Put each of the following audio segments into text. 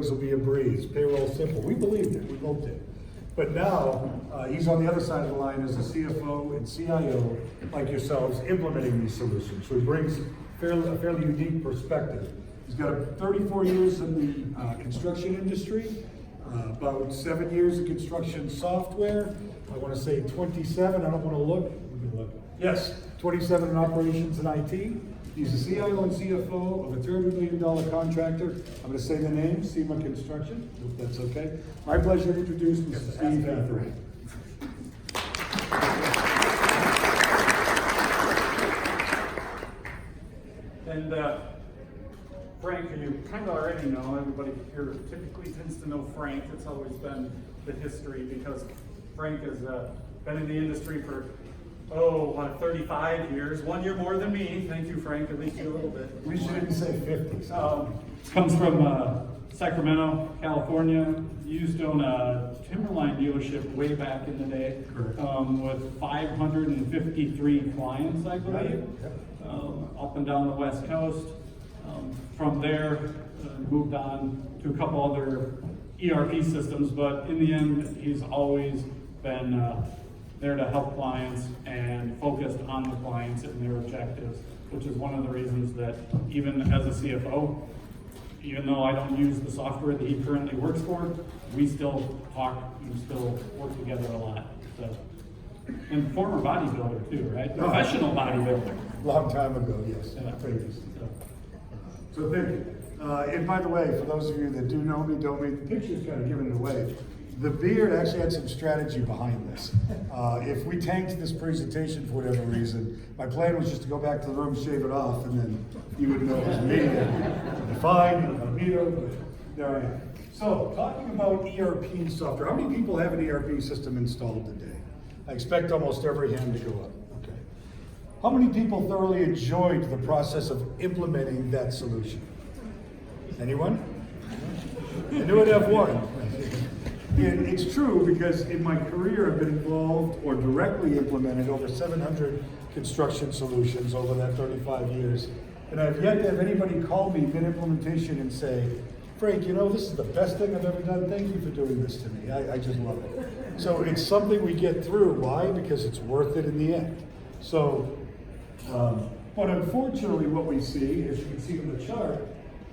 billings will be a breeze, payroll simple. We believed it, we hoped it. But now, he's on the other side of the line as a CFO and CIO, like yourselves, implementing these solutions. So he brings a fairly unique perspective. He's got 34 years in the construction industry, about 7 years in construction software. I want to say 27, I don't want to look. We can look. Yes, 27 in operations and IT. He's the CIO and CFO of a $300 million contractor. I'm going to say the name, CFMA Construction, if that's okay. My pleasure to introduce Mr. Steve Hathaway. And Frank, you kind of already know, everybody here typically tends to know Frank. It's always been the history because Frank has been in the industry for 35 years, 1 year more than me. Thank you, Frank, at least you a little bit. We shouldn't say 50. Comes from Sacramento, California. Used to own a Timberline dealership way back in the day. With 553 clients, I believe, up and down the West Coast. From there, moved on to a couple other ERP systems, but in the end, he's always been there to help clients and focused on the clients and their objectives, which is one of the reasons that even as a CFO, even though I don't use the software that he currently works for, we still talk and still work together a lot. So, and former bodybuilder too, right? Professional bodybuilder. Long time ago, yes. Yeah. So thank you. And by the way, for those of you that do know me, don't me, the picture's kind of given it away. The beard actually had some strategy behind this. If we tanked this presentation for whatever reason, my plan was just to go back to the room, shave it off, and then you would know it was me. And fine, incognito, but there I am. So, talking about ERP software, how many people have an ERP system installed today? I expect almost every hand to go up. Okay. How many people thoroughly enjoyed the process of implementing that solution? Anyone? I knew I'd have one. And it's true because in my career I've been involved or directly implemented over 700 construction solutions over that 35 years. And I've yet to have anybody call me mid-implementation and say, Frank, you know, this is the best thing I've ever done. Thank you for doing this to me. I just love it. So it's something we get through. Why? Because it's worth it in the end. So, but unfortunately what we see, as you can see in the chart,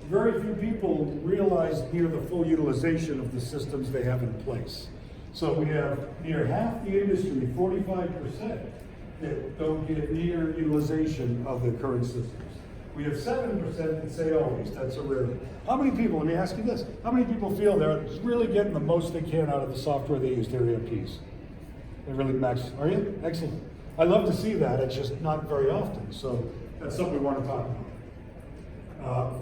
very few people realize near the full utilization of the systems they have in place. So we have near half the industry, 45%, that don't get near utilization of the current systems. We have 7% that say always, that's a rarity. How many people, let me ask you this, how many people feel they're really getting the most they can out of the software they use, their ERPs? They really max, are you? Excellent. I love to see that, it's just not very often, so that's something we want to talk about.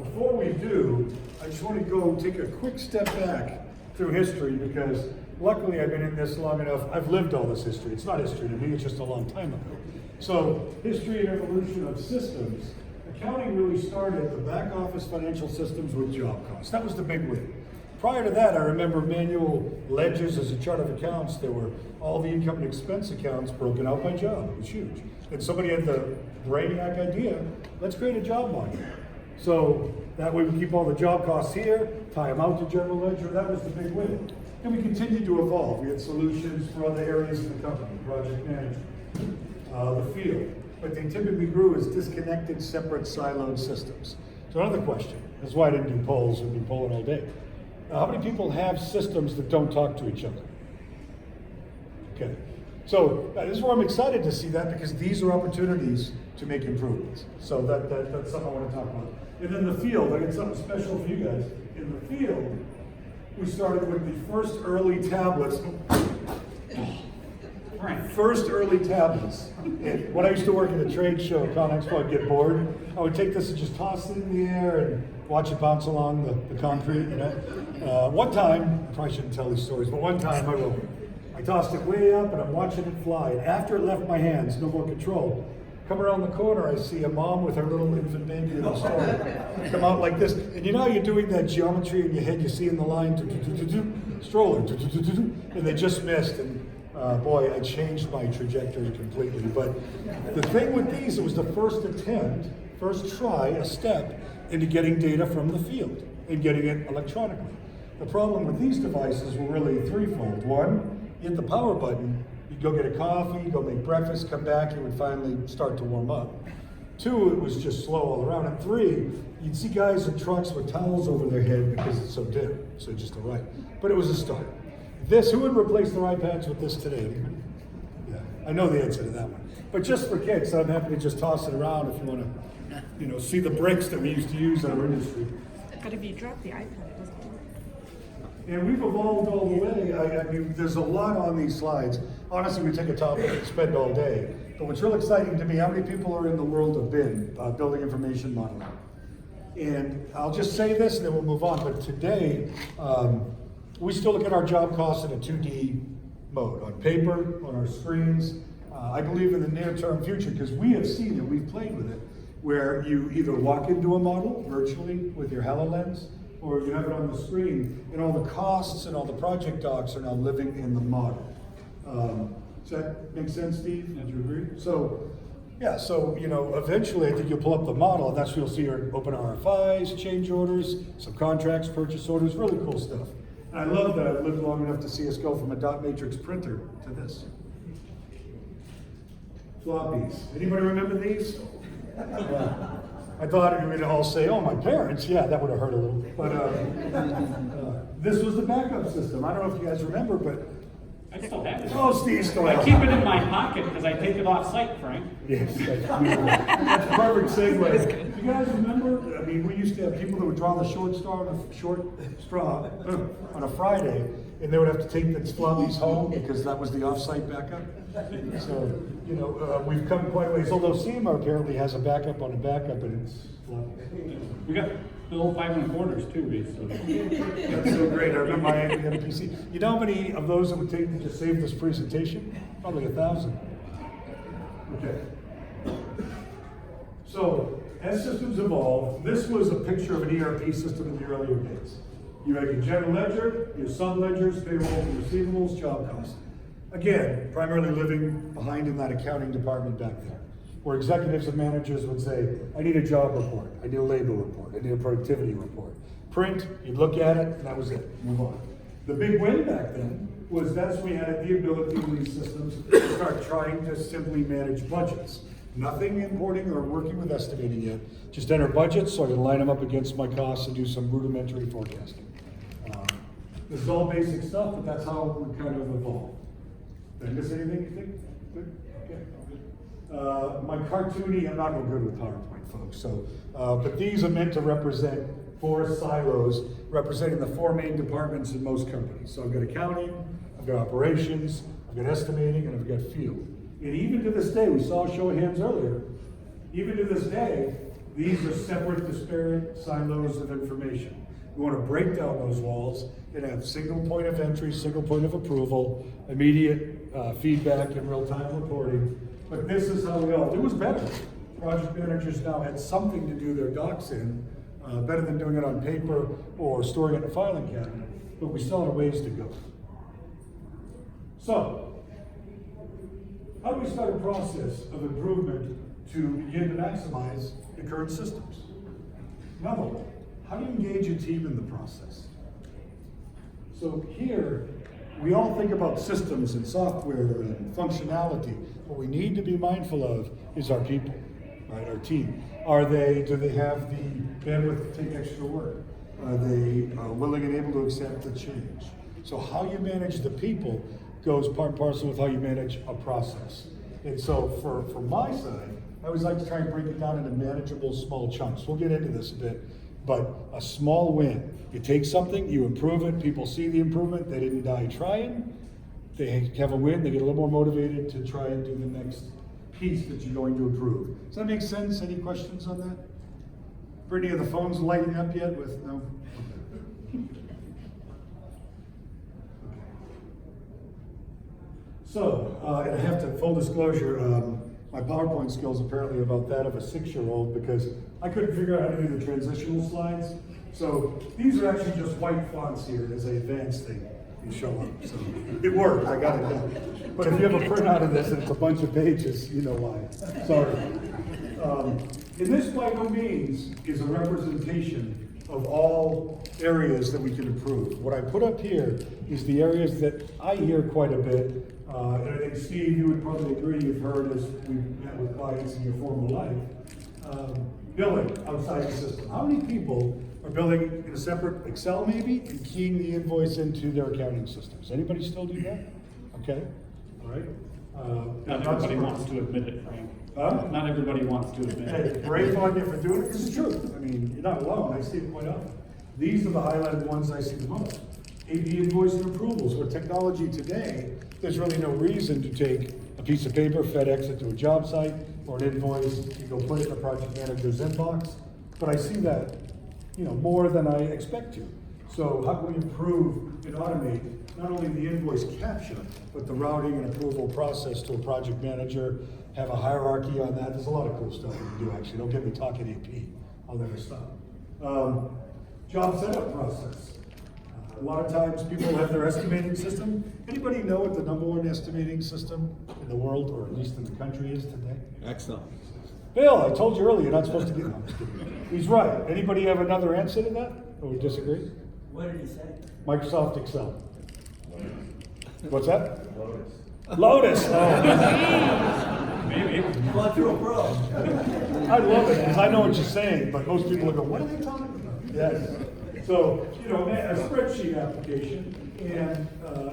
Before we do, I just want to go take a quick step back through history because luckily I've been in this long enough. I've lived all this history. It's not history to me, it's just a long time ago. So history and evolution of systems. Accounting really started the back office financial systems with job costs. That was the big win. Prior to that, I remember manual ledgers as a chart of accounts. There were all the income and expense accounts broken out by job. It was huge. And somebody had the brainiac idea, let's create a job module. So that way we keep all the job costs here, tie them out to general ledger. That was the big win. And we continued to evolve. We had solutions for other areas of the company, project management, the field. But they typically grew as disconnected, separate, siloed systems. So another question, that's why I didn't do polls, we'd be polling all day. How many people have systems that don't talk to each other? Okay. So this is where I'm excited to see that because these are opportunities to make improvements. So that's something I want to talk about. And then the field, I got something special for you guys. In the field, we started with the first early tablets. First early tablets. And when I used to work at a trade show, ConExpo, I'd get bored. I would take this and just toss it in the air and watch it bounce along the concrete, you know. One time, I probably shouldn't tell these stories, but one time I tossed it way up and I'm watching it fly. And after it left my hands, no more control. Come around the corner, I see a mom with her little infant baby in the stroller come out like this. And you know how you're doing that geometry in your head, you see in the line, stroller, and they just missed. And boy, I changed my trajectory completely. But the thing with these, it was the first attempt, first try, a step into getting data from the field and getting it electronically. The problem with these devices were really threefold. One, you hit the power button, you'd go get a coffee, go make breakfast, come back, it would finally start to warm up. Two, it was just slow all around. And three, you'd see guys in trucks with towels over their head because it's so dim, so just a light. But it was a start. This, who would replace their iPads with this today? Anybody? Yeah, I know the answer to that one. But just for kicks, I'm happy to just toss it around if you want to, see the bricks that we used to use in our industry. But if you drop the iPad, it doesn't work. And we've evolved all the way. I mean, there's a lot on these slides. Honestly, we take a topic and spend all day. But what's real exciting to me, how many people are in the world of BIM, Building Information Modeling? And I'll just say this and then we'll move on. But today, we still look at our job costs in a 2D mode, on paper, on our screens. I believe in the near-term future, because we have seen it, we've played with it, where you either walk into a model virtually with your HoloLens, or you have it on the screen, and all the costs and all the project docs are now living in the model. Does that make sense, Steve? Do you agree? So, yeah, so, eventually I think you'll pull up the model, and that's where you'll see your open RFIs, change orders, some contracts, purchase orders, really cool stuff. And I love that I've lived long enough to see us go from a dot matrix printer to this. Floppies. Anybody remember these? Yeah. I thought you would all say, oh, my parents. Yeah, that would have hurt a little. But this was the backup system. I don't know if you guys remember, but I still have it. oh, Steve still I has keep it in my pocket because I take it off site, Frank. Yes, that's a perfect segue. You guys remember? I mean, we used to have people that would draw the short straw on a Friday, and they would have to take the floppies home because that was the off-site backup. So, we've come quite a ways. Although CMR apparently has a backup on a backup, and it's floppy. We got the old 5 1/4s too, basically. That's so great. I remember my MPC. You know how many of those it would take to just save this presentation? Probably 1,000. Okay. So, as systems evolve, this was a picture of an ERP system in the earlier days. You had your general ledger, your sub-ledgers, payroll, receivables, job costs. Again, primarily living behind in that accounting department back there, where executives and managers would say, I need a job report, I need a labor report, I need a productivity report. Print, you'd look at it, and that was it, move on. The big win back then was that's when we had the ability in these systems to start trying to simply manage budgets. Nothing importing or working with estimating yet, just enter budgets so I can line them up against my costs and do some rudimentary forecasting. This is all basic stuff, but that's how it would kind of evolve. Did I miss anything, you think? Good? Okay. My cartoony, I'm not real good with PowerPoint, folks, so, but these are meant to represent 4 silos, representing the 4 main departments in most companies. So I've got accounting, I've got operations, I've got estimating, and I've got field. And even to this day, we saw a show of hands earlier, even to this day, these are separate, disparate silos of information. We want to break down those walls and have single point of entry, single point of approval, immediate feedback and real-time reporting. But this is how we all, it was better. Project managers now had something to do their docs in, better than doing it on paper or storing it in a filing cabinet, but we still have a ways to go. So, how do we start a process of improvement to begin to maximize the current systems? Number one, how do you engage a team in the process? So here, we all think about systems and software and functionality. What we need to be mindful of is our people, right? Our team. Do they have the bandwidth to take extra work? Are they willing and able to accept the change? So how you manage the people goes part and parcel with how you manage a process. And so for my side, I always like to try and break it down into manageable small chunks. We'll get into this a bit, but a small win. You take something, you improve it, people see the improvement, they didn't die trying, they have a win, they get a little more motivated to try and do the next piece that you're going to improve. Does that make sense? Any questions on that? Brittany, are the phones lighting up yet with no? So, and I have to, full disclosure, my PowerPoint skills apparently are about that of a 6-year-old because I couldn't figure out how to do the transitional slides. So these are actually just white fonts here as I advance thing. You show up. So it worked, I got it done. But if you have a printout of this and it's a bunch of pages, you know why. Sorry. And this by no means is a representation of all areas that we can improve. What I put up here is the areas that I hear quite a bit, and I think Steve, you would probably agree, you've heard as we've met with clients in your former life, billing outside the system. How many people are billing in a separate Excel maybe and keying the invoice into their accounting systems? Anybody still do that? Okay, all right. Not everybody wants to admit it, Frank. Not everybody wants to admit Hey, it. brave on you for doing it. This is true. I mean, you're not alone. I see it quite often. These are the highlighted ones I see the most. AP invoice and approvals. With technology today, there's really no reason to take a piece of paper, FedEx it to a job site, or an invoice, you go put it in the project manager's inbox. But I see that, more than I expect to. So how can we improve and automate not only the invoice capture, but the routing and approval process to a project manager, have a hierarchy on that. There's a lot of cool stuff we can do, actually. Don't get me talking AP. I'll never stop. Job setup process. A lot of times people have their estimating system. Anybody know what the #1 estimating system in the world, or at least in the country, is today? Excellent. Bill, I told you earlier, you're not supposed to get, no, I'm just kidding. He's right. Anybody have another answer to that? Or disagree? What did he say? Microsoft Excel. What's that? Lotus. Oh. Maybe. Going through a pro. I love it, because I know what you're saying, but most people go, what are they talking about? Yes. So, a spreadsheet application, and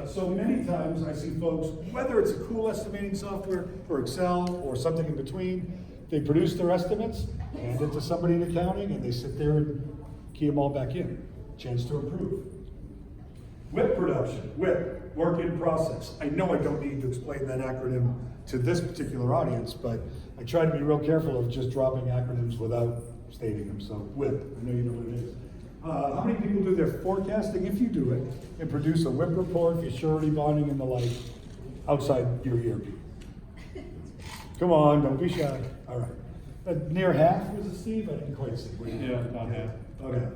so many times I see folks, whether it's a cool estimating software or Excel or something in between, they produce their estimates, hand it to somebody in accounting, and they sit there and key them all back in. Chance to improve. WIP production, WIP, work in process. I know I don't need to explain that acronym to this particular audience, but I try to be real careful of just dropping acronyms without stating them. So WIP, I know you know what it is. How many people do their forecasting, if you do it, and produce a WIP report, your surety bonding and the like, outside your ERP? Come on, don't be shy. All right. Near half, was it, Steve? I didn't quite see. Yeah, about half. Okay.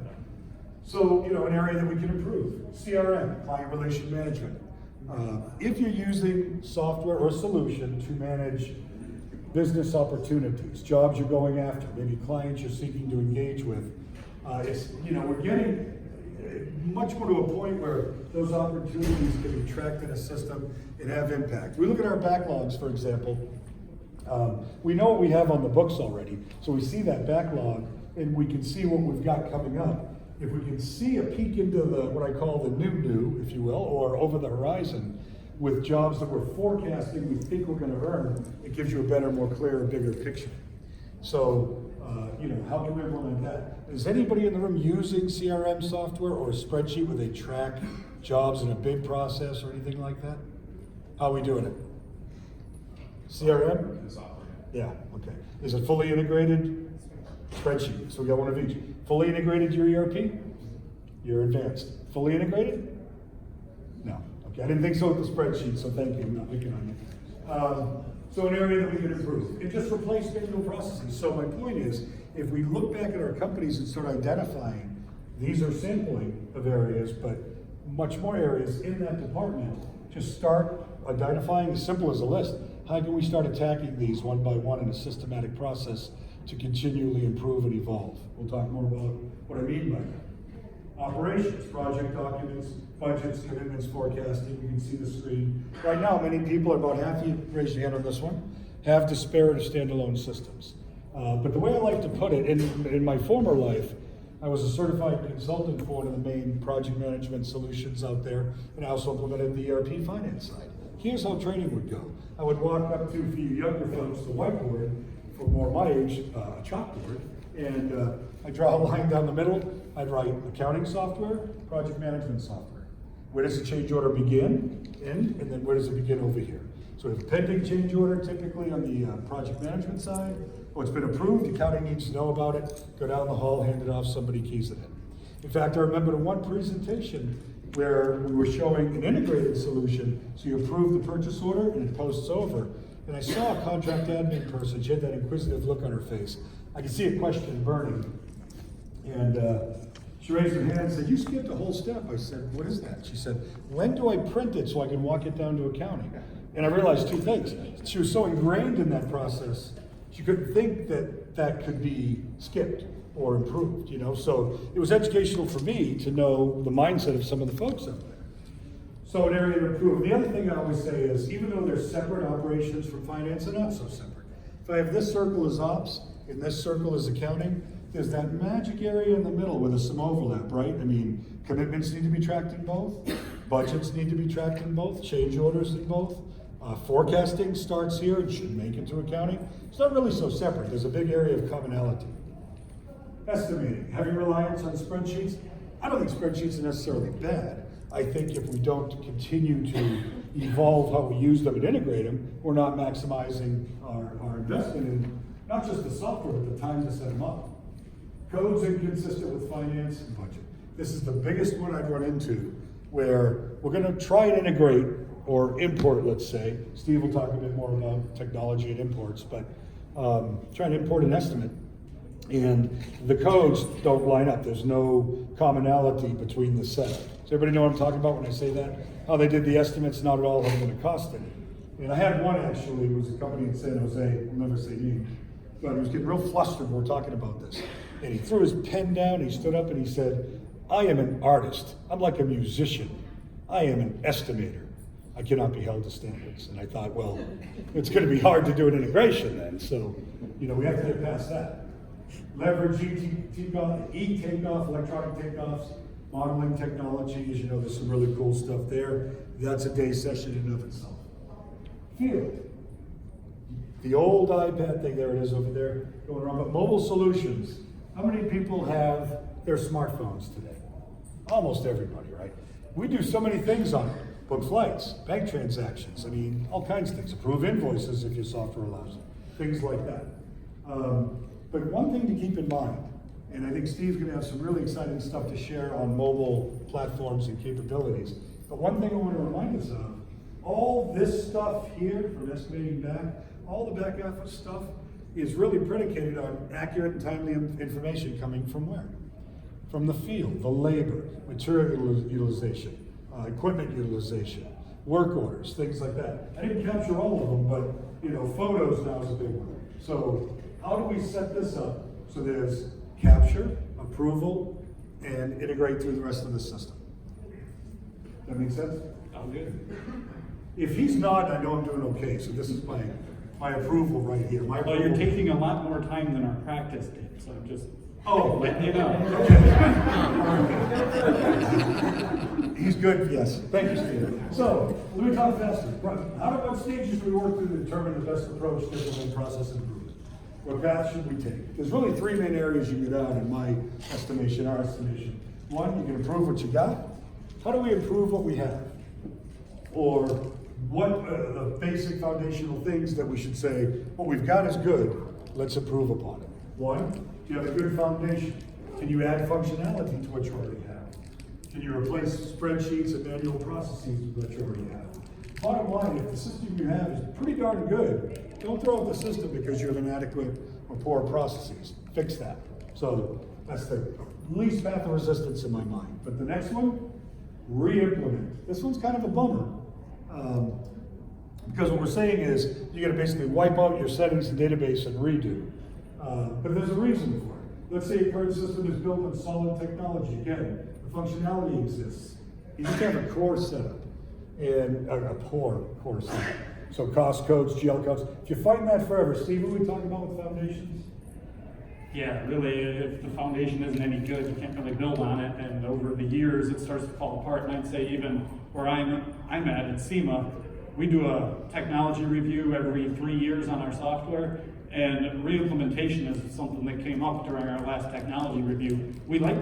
So, an area that we can improve. CRM, client relation management. If you're using software or solution to manage business opportunities, jobs you're going after, maybe clients you're seeking to engage with, we're getting much more to a point where those opportunities can be tracked in a system and have impact. We look at our backlogs, for example. We know what we have on the books already, so we see that backlog and we can see what we've got coming up. If we can see a peek into what I call the new, if you will, or over the horizon with jobs that we're forecasting we think we're going to earn, it gives you a better, more clear, bigger picture. So, how can we implement that? Is anybody in the room using CRM software or a spreadsheet where they track jobs in a bid process or anything like that? How are we doing it? CRM? Yeah, okay. Is it fully integrated? Spreadsheet. So we got one of each. Fully integrated your ERP? You're advanced. Fully integrated? No. Okay, I didn't think so with the spreadsheet, so thank you. I'm not picking on you. So an area that we can improve. It just replaced manual processes. So my point is, if we look back at our companies and start identifying, these are sampling of areas, but much more areas in that department, just start identifying, as simple as a list. How can we start attacking these one by one in a systematic process to continually improve and evolve? We'll talk more about what I mean by that. Operations, project documents, budgets, commitments, forecasting. You can see the screen. Right now, many people, about half of you, raise your hand on this one, have disparate or standalone systems. But the way I like to put it, in my former life, I was a certified consultant for one of the main project management solutions out there, and I also implemented the ERP finance side. Here's how training would go. I would walk up to, for you younger folks, the whiteboard, for more my age, a chalkboard, and I draw a line down the middle. I'd write accounting software, project management software. Where does the change order begin, end, and then where does it begin over here? So we have a pending change order typically on the project management side. Oh, it's been approved, accounting needs to know about it, go down the hall, hand it off, somebody keys it in. In fact, I remember the one presentation where we were showing an integrated solution. So you approve the purchase order and it posts over. And I saw a contract admin person, she had that inquisitive look on her face. I could see a question burning. And she raised her hand and said, "You skipped a whole step." I said, "What is that?" She said, "When do I print it so I can walk it down to accounting?" And I realized two things. She was so ingrained in that process, she couldn't think that that could be skipped or improved, you know? So it was educational for me to know the mindset of some of the folks out there. So an area to improve. The other thing I always say is, even though they're separate operations from finance, they're not so separate. If I have this circle as ops, and this circle is accounting, there's that magic area in the middle where there's some overlap, right? I mean, commitments need to be tracked in both, budgets need to be tracked in both, change orders in both. Forecasting starts here and should make it to accounting. It's not really so separate. There's a big area of commonality. Estimating, heavy reliance on spreadsheets. I don't think spreadsheets are necessarily bad. I think if we don't continue to evolve how we use them and integrate them, we're not maximizing our investment in not just the software, but the time to set them up. Code's inconsistent with finance and budget. This is the biggest one I've run into, where we're gonna try and integrate or import, let's say. Steve will talk a bit more about technology and imports, but trying to import an estimate, and the codes don't line up. There's no commonality between the set. Does everybody know what I'm talking about when I say that? How they did the estimates, not at all what gonna cost it. And I had one actually, it was a company in San Jose, I'll never say name, but he was getting real flustered when we're talking about this. And he threw his pen down, he stood up and he said, I am an artist. I'm like a musician. I am an estimator. I cannot be held to standards. And I thought, well, it's gonna be hard to do an integration then. So, you know, we have to get past that. Leverage e-takeoff, electronic takeoffs, modeling technology. As you know, there's some really cool stuff there. That's a day session in and of itself. Field. The old iPad thing, there it is over there, going around, but mobile solutions. How many people have their smartphones today? Almost everybody, right? We do so many things on it. Book flights, bank transactions, I mean, all kinds of things. Approve invoices if your software allows it. Things like that. But one thing to keep in mind, and I think Steve's gonna have some really exciting stuff to share on mobile platforms and capabilities. But one thing I want to remind us of, all this stuff here, from estimating back, all the back office stuff is really predicated on accurate and timely information coming from where? From the field, the labor, material utilization, equipment utilization, work orders, things like that. I didn't capture all of them, but you know, photos now is a big one. So how do we set this up so there's capture, approval, and integrate through the rest of the system? That make sense? Oh, good. If he's not, I know I'm doing okay, so this is my approval right here. My Well, you're approval. taking a lot more time than our practice did, so I'm just Oh, letting you know. He's good, yes. Thank you, Steve. So, let me talk faster. Right. What stages do we work through to determine the best approach to implement process improvement? What path should we take? There's really three main areas you get out in my estimation, our estimation. One, you can improve what you got. How do we improve what we have? Or what are the basic foundational things that we should say, what we've got is good, let's improve upon it. One, do you have a good foundation? Can you add functionality to what you already have? Can you replace spreadsheets and manual processes with what you already have? Bottom line, if the system you have is pretty darn good, don't throw out the system because you have inadequate or poor processes. Fix that. So that's the least path of resistance in my mind. But the next one, re-implement. This one's kind of a bummer. Because what we're saying is you gotta basically wipe out your settings and database and redo. But there's a reason for it. Let's say your current system is built on solid technology. Again, the functionality exists. You just have a core setup and a poor core setup. So cost codes, GL codes. If you're fighting that forever, Steve, what are we talking about with foundations? Yeah, really, if the foundation isn't any good, you can't really build on it, and over the years, it starts to fall apart. And I'd say even where I'm at CMA, we do a technology review every 3 years on our software, and re-implementation is something that came up during our last technology review. We like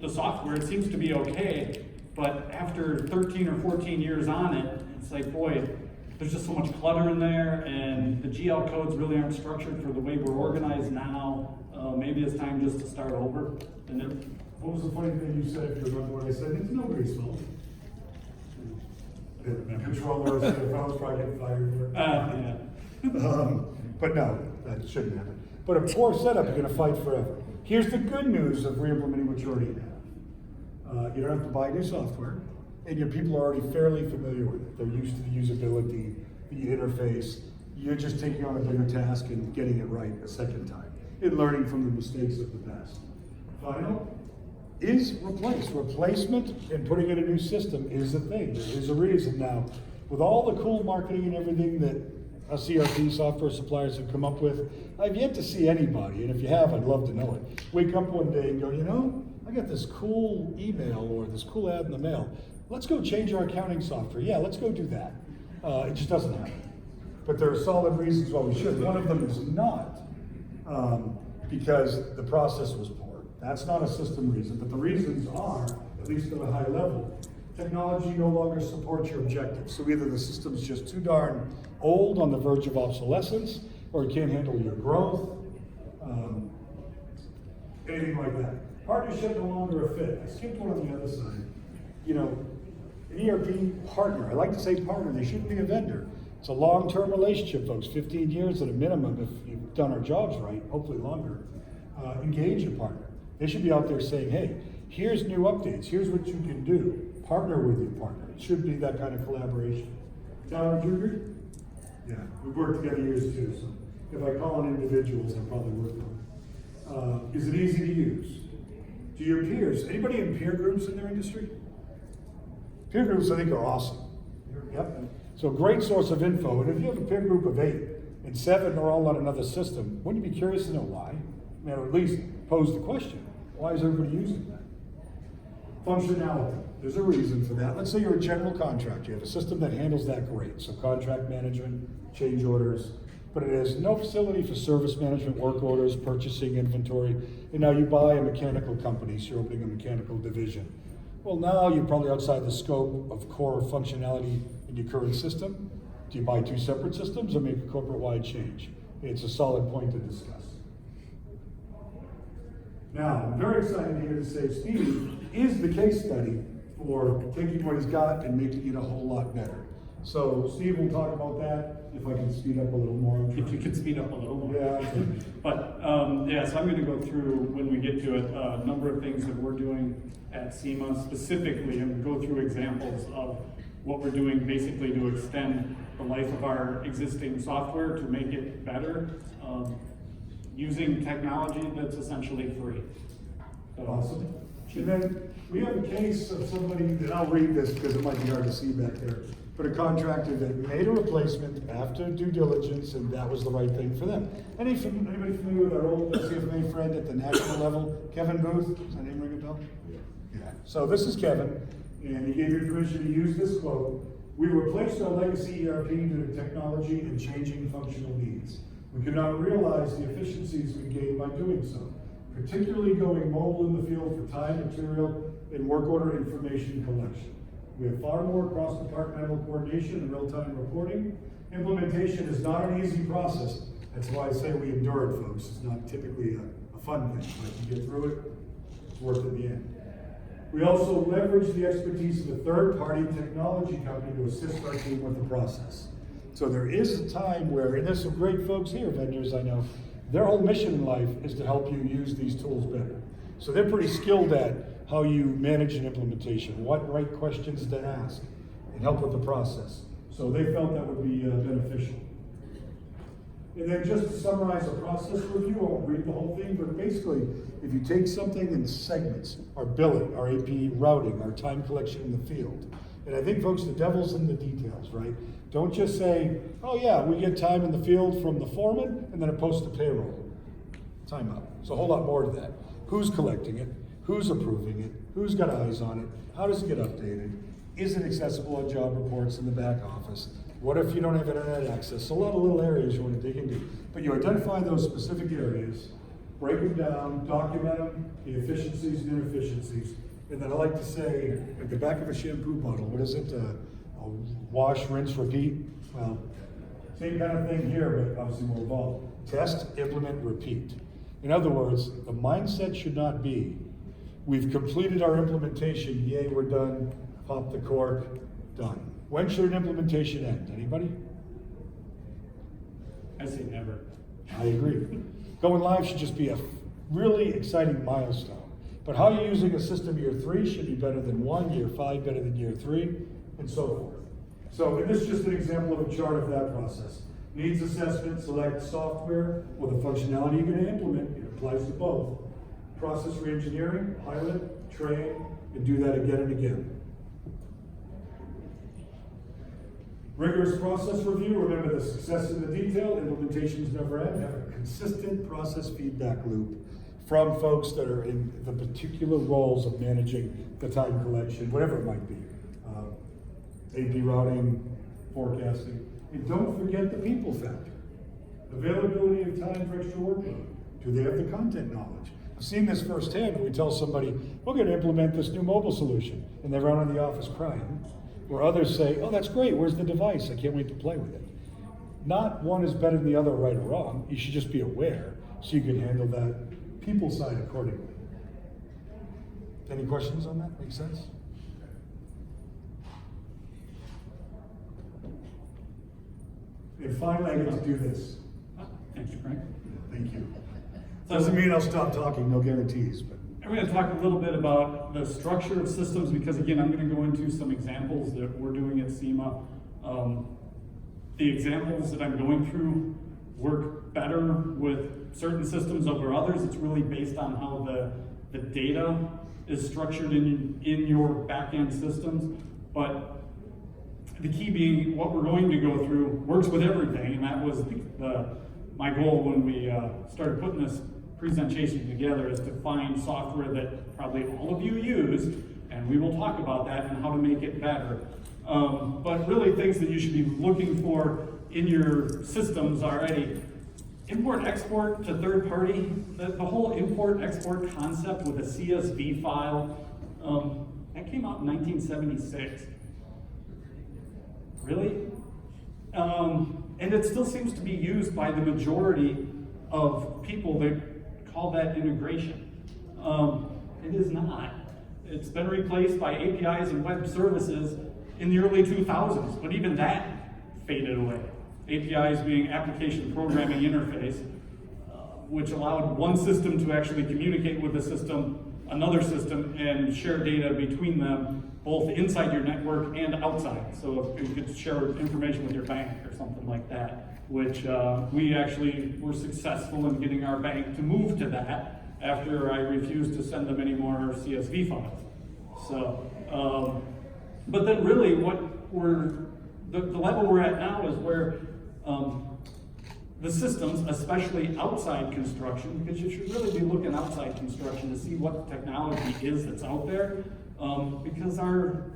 the software, it seems to be okay, but after 13 or 14 years on it, it's like, boy, there's just so much clutter in there, and the GL codes really aren't structured for the way we're organized now. Maybe it's time just to start over. And then, What was the funny thing you said, if you remember what I said? It's nobody's fault. The controller, CFO's probably getting fired. yeah. But no, that shouldn't happen. But a poor setup, you're gonna fight forever. Here's the good news of re-implementing what you already have. You don't have to buy new software, and your people are already fairly familiar with it. They're used to the usability, the interface. You're just taking on a bigger task and getting it right a second time. in learning from the mistakes of the past. Final is replace. Replacement and putting in a new system is a thing. There is a reason now. With all the cool marketing and everything that us ERP software suppliers have come up with, I've yet to see anybody, and if you have, I'd love to know it, wake up one day and go, you know, I got this cool email or this cool ad in the mail. Let's go change our accounting software. Yeah, let's go do that. It just doesn't happen. But there are solid reasons why we should. One of them is not because the process was poor. That's not a system reason, but the reasons are, at least at a high level, technology no longer supports your objectives. So either the system's just too darn old, on the verge of obsolescence, or it can't handle your growth, anything like that. Partnership no longer a fit. I skipped one on the other side. You know, an ERP partner, I like to say partner, they shouldn't be a vendor. It's a long-term relationship, folks, 15 years at a minimum if you've done our jobs right, hopefully longer. Engage a partner. They should be out there saying, hey, here's new updates, here's what you can do. Partner with your partner. It should be that kind of collaboration. Tyler, would you agree? Yeah, we've worked together years too, so if I call on individuals, I'll probably work on it. Is it easy to use? Do your peers, anybody in peer groups in their industry? Peer groups, I think, are awesome. Yep. So great source of info, and if you have a peer group of 8 and 7 are all on another system, wouldn't you be curious to know why? I mean, or at least pose the question, why is everybody using that? Functionality, there's a reason for that. Let's say you're a general contractor, you have a system that handles that great, so contract management, change orders, but it has no facility for service management, work orders, purchasing, inventory, and now you buy a mechanical company, so you're opening a mechanical division. Well, now you're probably outside the scope of core functionality in your current system. Do you buy 2 separate systems or make a corporate-wide change? It's a solid point to discuss. Now, I'm very excited here to say Steve is the case study for taking what he's got and making it a whole lot better. So Steve will talk about that, if I can speed up a little more. If you could speed up a little more. Yeah. But, yeah, so I'm gonna go through, when we get to it, a number of things that we're doing at SEMA specifically, and go through examples of what we're doing basically to extend the life of our existing software to make it better, using technology that's essentially free. So, Awesome. And then we have a case of somebody, and I'll read this because it might be hard to see back there, but a contractor that made a replacement after due diligence, and that was the right thing for them. Anybody familiar with our old CFMA friend at the national level, Kevin Booth? Does that name ring a bell? Yeah. So this is Kevin, and he gave me permission to use this quote. We replaced our legacy ERP due to technology and changing functional needs. We could not realize the efficiencies we gained by doing so, particularly going mobile in the field for time, material, and work order information collection. We have far more cross-departmental coordination and real-time reporting. Implementation is not an easy process. That's why I say we endure it, folks. It's not typically a fun thing, but if you get through it, it's worth it in the end. We also leverage the expertise of a third-party technology company to assist our team with the process. So there is a time where, and there's some great folks here, vendors I know, their whole mission in life is to help you use these tools better. So they're pretty skilled at how you manage an implementation, what right questions to ask, and help with the process. So they felt that would be beneficial. And then just to summarize a process review, I won't read the whole thing, but basically, if you take something in segments, our billing, our AP routing, our time collection in the field, and I think, folks, the devil's in the details, right? Don't just say, oh yeah, we get time in the field from the foreman, and then it posts to payroll. Time out. There's a whole lot more to that. Who's collecting it? Who's approving it? Who's got eyes on it? How does it get updated? Is it accessible on job reports in the back office? What if you don't have internet access? A lot of little areas you want to dig into. But you identify those specific areas, break them down, document them, the efficiencies and inefficiencies. And then I like to say, at the back of a shampoo bottle, what is it? A wash, rinse, repeat? Well, same kind of thing here, but obviously more involved. Test, implement, repeat. In other words, the mindset should not be, we've completed our implementation, yay, we're done, pop the cork, done. When should an implementation end? Anybody? I say never. I agree. Going live should just be a really exciting milestone. But how you're using a system year 3 should be better than 1, year 5 better than year 3, and so forth. So, and this is just an example of a chart of that process. Needs assessment, select software or the functionality you're going to implement. It applies to both. Process reengineering, pilot, train, and do that again and again. Rigorous process review, remember the success in the detail, implementations never end. Have a consistent process feedback loop from folks that are in the particular roles of managing the time collection, whatever it might be. AP routing, forecasting. And don't forget the people factor. Availability of time for extra workload. Do they have the content knowledge? I've seen this firsthand when we tell somebody, we're going to implement this new mobile solution, and they run in the office crying. Where others say, oh, that's great, where's the device? I can't wait to play with it. Not one is better than the other, right or wrong. You should just be aware so you can handle that people side accordingly. Any questions on that? Make sense? And finally, I get to do this. Thank you, Frank. Thank you. Doesn't mean I'll stop talking, no guarantees, but. I'm going to talk a little bit about the structure of systems because, again, I'm going to go into some examples that we're doing at CFMA. The examples that I'm going through work better with certain systems over others. It's really based on how the data is structured in your back-end systems. But the key being what we're going to go through works with everything, and that was my goal when we started putting this presentation together, is to find software that probably all of you use, and we will talk about that and how to make it better. But really things that you should be looking for in your systems already. Import-export to third party, the whole import-export concept with a CSV file, that came out in 1976. Really? And it still seems to be used by the majority of people that call that integration. It is not. It's been replaced by APIs and web services in the early 2000s, but even that faded away. APIs being application programming interface, which allowed one system to actually communicate with another system, and share data between them, both inside your network and outside. So if you could share information with your bank or something like that, which we actually were successful in getting our bank to move to that after I refused to send them any more CSV files. So, but then really the level we're at now is where the systems, especially outside construction, because you should really be looking outside construction to see what technology is that's out there, because our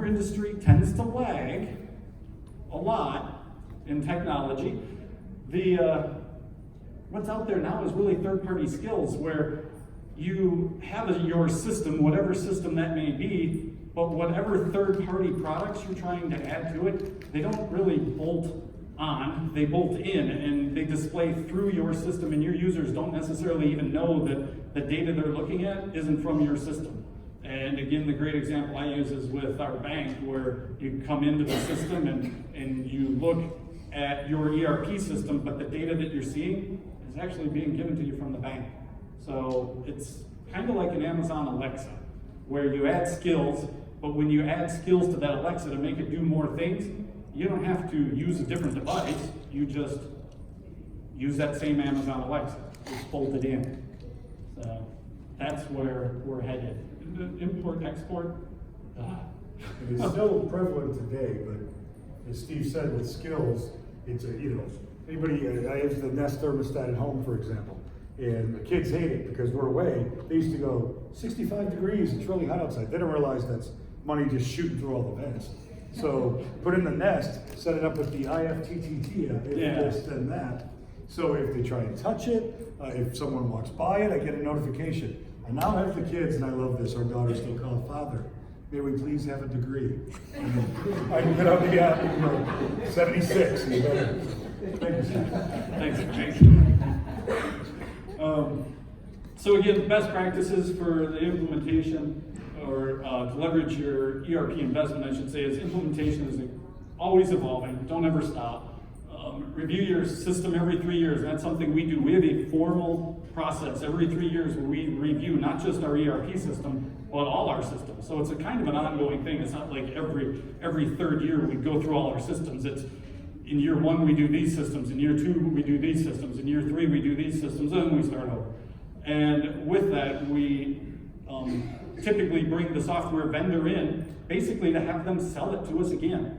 industry tends to lag a lot in technology. What's out there now is really third-party skills, where you have your system, whatever system that may be, but whatever third-party products you're trying to add to it, they don't really bolt on, they bolt in, and they display through your system, and your users don't necessarily even know that the data they're looking at isn't from your system. And again, the great example I use is with our bank, where you come into the system and you look at your ERP system, but the data that you're seeing is actually being given to you from the bank. So it's kind of like an Amazon Alexa, where you add skills, but when you add skills to that Alexa to make it do more things, you don't have to use a different device, you just use that same Amazon Alexa, it's bolted in. So that's where we're headed. Import, export. It is still prevalent today, but as Steve said, with skills, it's anybody, I have the Nest thermostat at home, for example, and the kids hate it because we're away. They used to go 65 degrees, it's really hot outside. They don't realize that's money just shooting through all the vents. So put in the Nest, set it up with the IFTTT app, this and that. So if they try and touch it, if someone walks by it, I get a notification. I now have the kids, and I love this, our daughters still call Father, may we please have a degree? I can get on the app, 76. Thank you, Steve. Thanks. So again, best practices for the implementation, or to leverage your ERP investment, I should say, is implementation is always evolving. Don't ever stop. Review your system every 3 years, and that's something we do. We have a formal process every 3 years where we review not just our ERP system, but all our systems. So it's a kind of an ongoing thing. It's not like every third year we go through all our systems. It's in year 1 we do these systems, in year 2 we do these systems, in year 3 we do these systems, and then we start over. And with that, we typically bring the software vendor in, basically to have them sell it to us again.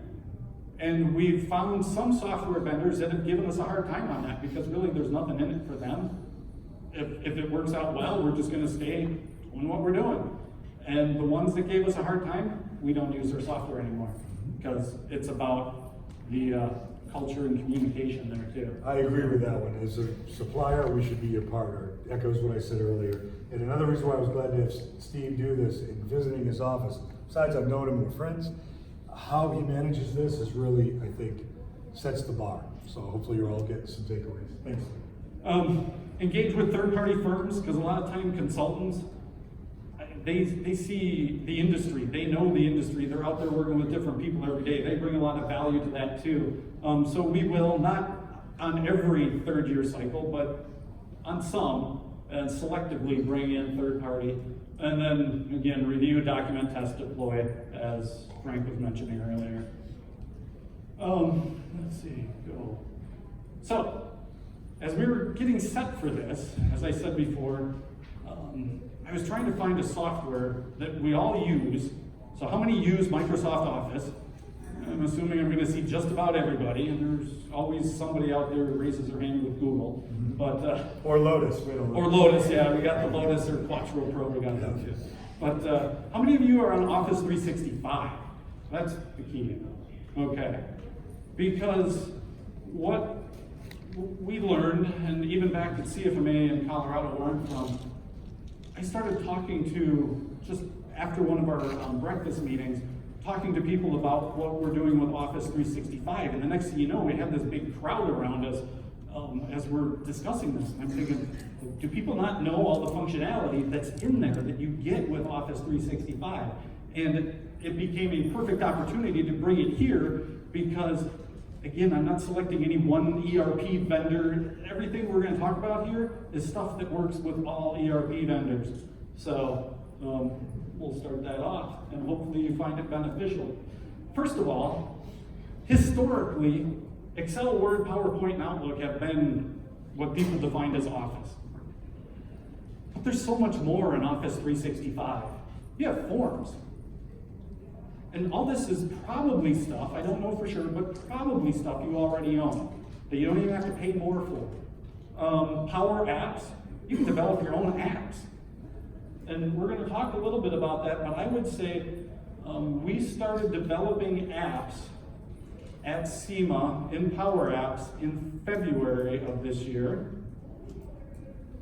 And we've found some software vendors that have given us a hard time on that, because really there's nothing in it for them. If it works out well, we're just gonna stay doing what we're doing. And the ones that gave us a hard time, we don't use their software anymore, because it's about the culture and communication there too. I agree with that one. As a supplier, we should be a partner. Echoes what I said earlier. And another reason why I was glad to have Steve do this in visiting his office, besides I've known him, we're friends, how he manages this is really, I think, sets the bar. So hopefully you're all getting some takeaways. Thanks. Engage with third-party firms, because a lot of time consultants, they see the industry, they know the industry, they're out there working with different people every day, they bring a lot of value to that too. So we will, not on every third-year cycle, but on some, and selectively bring in third-party, and then again, review, document, test, deploy, as Frank was mentioning earlier. Let's see, go. So, as we were getting set for this, as I said before, I was trying to find a software that we all use. So how many use Microsoft Office? I'm assuming I'm gonna see just about everybody, and there's always somebody out there who raises their hand with Google. But Or Lotus. We don't know. or Lotus, yeah, we got the Lotus or Quattro Pro, we got that too. But how many of you are on Office 365? That's the key. Okay. Because what we learned, and even back at CFMA in Colorado where I'm from, I started talking to, just after one of our breakfast meetings, talking to people about what we're doing with Office 365, and the next thing you know, we had this big crowd around us as we're discussing this. And I'm thinking, do people not know all the functionality that's in there that you get with Office 365? And it became a perfect opportunity to bring it here, because again, I'm not selecting any one ERP vendor. Everything we're going to talk about here is stuff that works with all ERP vendors. So we'll start that off, and hopefully you find it beneficial. First of all, historically, Excel, Word, PowerPoint, and Outlook have been what people defined as Office. But there's so much more in Office 365. You have forms. And all this is probably stuff, I don't know for sure, but probably stuff you already own, that you don't even have to pay more for. Power Apps, you can develop your own apps. And we're going to talk a little bit about that, but I would say we started developing apps at SEMA in Power Apps in February of this year.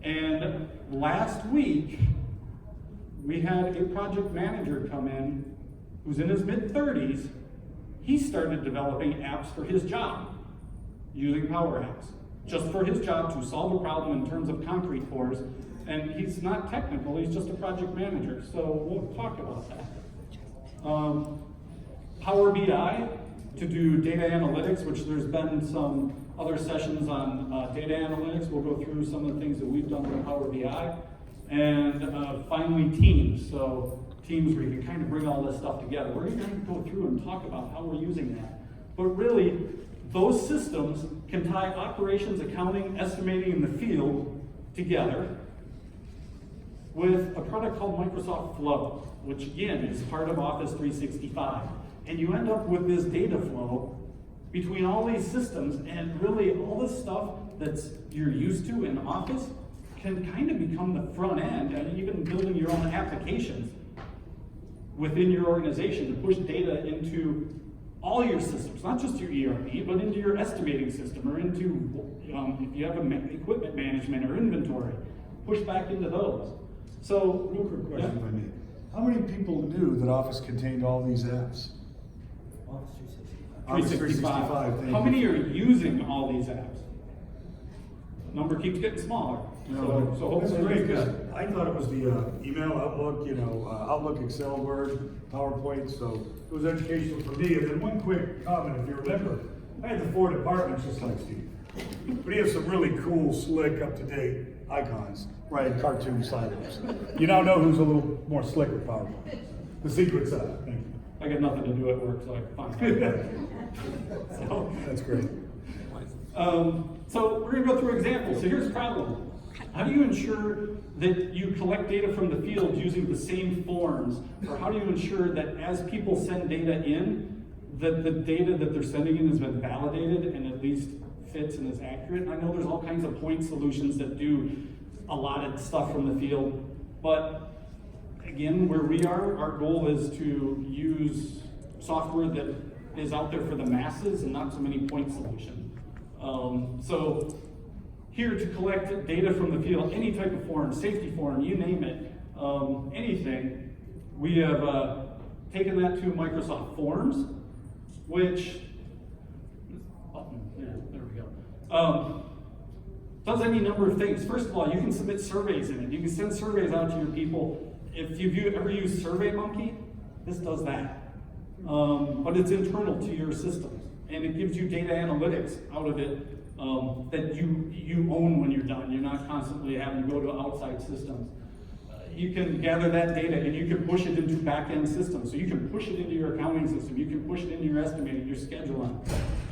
And last week, we had a project manager come in who's in his mid-30s. He started developing apps for his job using Power Apps, just for his job to solve a problem in terms of concrete pours. And he's not technical, he's just a project manager. So we'll talk about that. Power BI to do data analytics, which there's been some other sessions on data analytics. We'll go through some of the things that we've done with Power BI. And finally, Teams. So Teams where you can kind of bring all this stuff together. We're going to go through and talk about how we're using that. But really, those systems can tie operations, accounting, estimating in the field together with a product called Microsoft Flow, which again is part of Office 365. And you end up with this data flow between all these systems, and really all the stuff that's you're used to in Office can kind of become the front end, and even building your own applications within your organization to push data into all your systems, not just your ERP, but into your estimating system, or into, if you have equipment management or inventory, push back into those. So, Real quick question, if I may. How many people knew that Office contained all these apps? Office 365. Office 365, thank How you. many are using all these apps? Number keeps getting smaller. No, So that's hopefully great, it's because good. I thought it was the email, Outlook, Outlook, Excel, Word, PowerPoint, so it was educational for me. And then one quick comment, if you remember, I had the 4 departments just like Steve. But he has some really cool, slick, up-to-date icons, right, cartoon silos. You now know who's a little more slick with PowerPoint. The secret side, thank you. I got nothing to do at work, so I can find it. So, That's great. So we're gonna go through examples. So here's the problem. How do you ensure that you collect data from the field using the same forms? Or how do you ensure that as people send data in, that the data that they're sending in has been validated and at least fits and is accurate? I know there's all kinds of point solutions that do a lot of stuff from the field, but again, where we are, our goal is to use software that is out there for the masses and not so many point solutions. So here to collect data from the field, any type of form, safety form, you name it, anything, we have taken that to Microsoft Forms, which, there we go. Does any number of things. First of all, you can submit surveys in it. You can send surveys out to your people. If you've ever used SurveyMonkey, this does that. But it's internal to your systems, and it gives you data analytics out of it that you own when you're done. You're not constantly having to go to outside systems. You can gather that data and you can push it into back-end systems. So you can push it into your accounting system, you can push it into your estimating, your scheduling,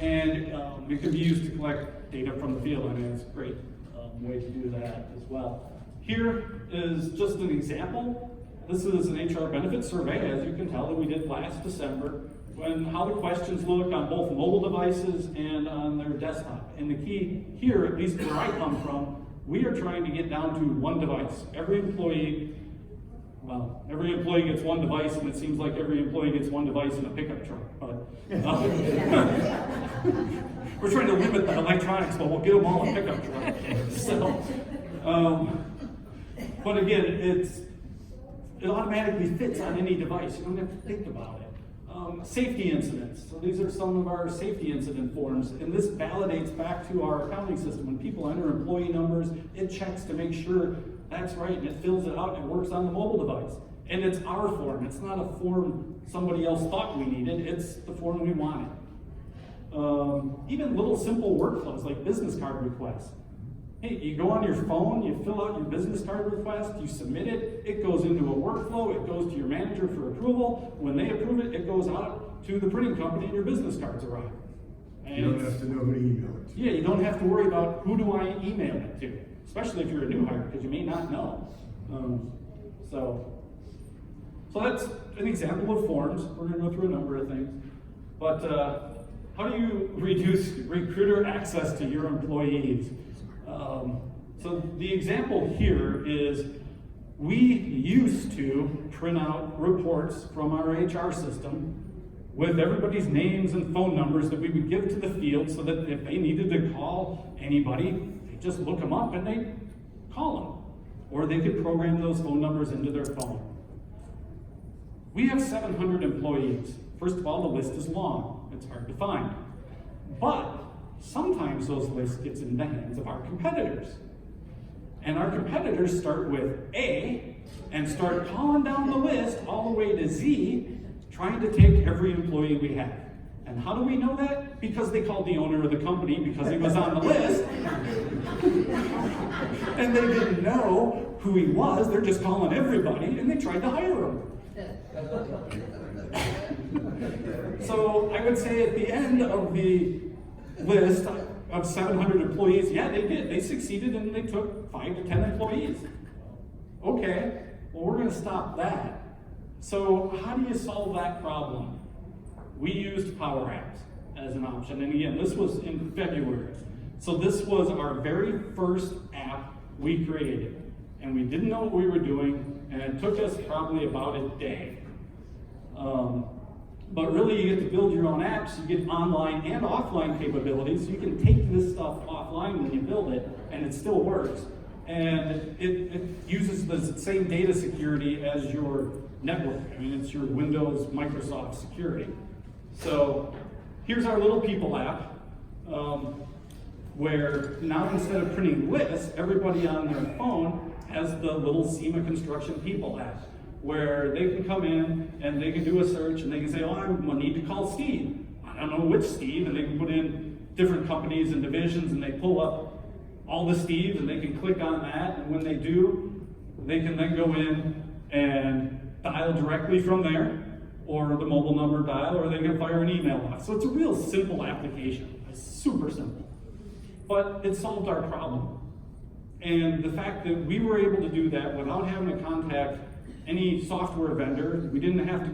and it can be used to collect data from the field. I mean, it's a great way to do that as well. Here is just an example. This is an HR benefit survey, as you can tell, that we did last December, when how the questions look on both mobile devices and on their desktop. And the key here, at least where I come from, we are trying to get down to one device. Every employee gets one device, and it seems like every employee gets one device in a pickup truck. But we're trying to limit the electronics, but we'll get them all in a pickup truck. So, but again, it automatically fits on any device. You don't have to think about it. Safety incidents. So these are some of our safety incident forms, and this validates back to our accounting system. When people enter employee numbers, it checks to make sure that's right, and it fills it out and it works on the mobile device. And it's our form. It's not a form somebody else thought we needed. It's the form we wanted. Even little simple workflows like business card requests. Hey, you go on your phone, you fill out your business card request, you submit it, it goes into a workflow, it goes to your manager for approval. When they approve it, it goes out to the printing company and your business cards arrive. And You don't have to know who to email it to. yeah, you don't have to worry about who do I email it to, especially if you're a new hire, because you may not know. So that's an example of forms. We're going to go through a number of things. But how do you reduce recruiter access to your employees? So the example here is we used to print out reports from our HR system with everybody's names and phone numbers that we would give to the field so that if they needed to call anybody, they just look them up and they call them. Or they could program those phone numbers into their phone. We have 700 employees. First of all, the list is long. It's hard to find. But sometimes those lists get in the hands of our competitors. And our competitors start with A and start calling down the list all the way to Z, trying to take every employee we have. And how do we know that? Because they called the owner of the company because he was on the list. And they didn't know who he was. They're just calling everybody, and they tried to hire him. So I would say at the end of the list of 700 employees, yeah, they did. They succeeded and they took 5 to 10 employees. Okay, well, we're going to stop that. So how do you solve that problem? We used Power Apps as an option. And again, this was in February. So this was our very first app we created. And we didn't know what we were doing, and it took us probably about a day. But really, you get to build your own apps. You get online and offline capabilities. You can take this stuff offline when you build it, and it still works. And it uses the same data security as your network. I mean, it's your Windows, Microsoft security. So here's our little people app, where now instead of printing lists, everybody on their phone has the little SEMA Construction People app, where they can come in and they can do a search and they can say, oh, I need to call Steve. I don't know which Steve, and they can put in different companies and divisions, and they pull up all the Steves, and they can click on that, and when they do, they can then go in and dial directly from there, or the mobile number dial, or they can fire an email off. So it's a real simple application. It's super simple. but it solved our problem. And the fact that we were able to do that without having to contact any software vendor, we didn't have to